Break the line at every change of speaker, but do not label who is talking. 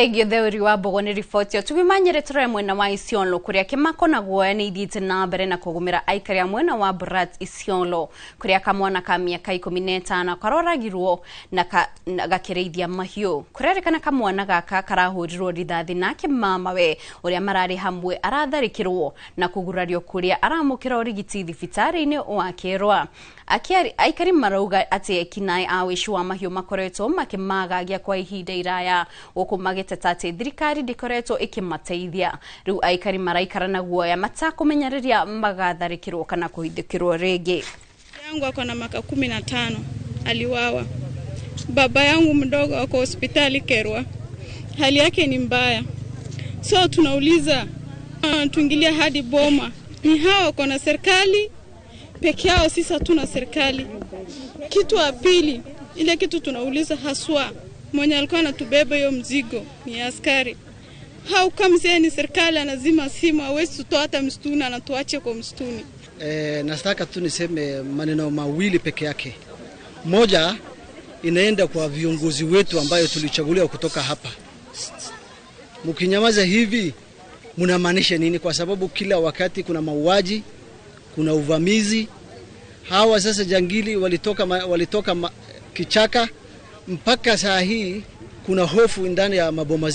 Theuri wa Bogoni riboti yo tubimanyire turere mwena wa Isiolo kuria kimako na guoya ni ithiite na mbere na kugumira aikari mwena wa Brat Isiolo kuria kamwana ka miaka 15 karoragirwo na gakireithia mahiu kurerikana kamwana gaka karahurirwo rithathi nake mamawe uria marari hamwe aratharikirwo na kugurario kuria aramukira urigiti thibitari-ini wa Kirwa aikari marauga ati ekinai a wishi wa mahiu makoretwo makimagagia kwa ihinda iraya ukumagete tate thirikari ndikoretwo ikimateithia riu aikari maraikara na guoya matakumenyariria magatharikirwo kana kuhithikirwo ringi.
Yangu ako na miaka 15 aliwawa. Baba yangu mdogo ako hospitali Kirwa, hali yake ni mbaya. So tunauliza tuingilia hadi boma, ni hao wako na serikali peke yao, sisi hatuna serikali. Kitu ya pili, ile kitu tunauliza haswa, mwenye alikuwa anatubeba hiyo mzigo ni askari. How comes ni serikali anazima simu, hawezi tutoa hata msituni, anatuache kwa msituni.
Nataka tu niseme maneno mawili peke yake. Moja inaenda kwa viongozi wetu ambayo tulichaguliwa kutoka hapa. Mkinyamaza hivi mnamaanisha nini? Kwa sababu kila wakati kuna mauaji, kuna uvamizi. Hawa sasa jangili walitoka kichaka mpaka saa hii kuna hofu ndani ya maboma.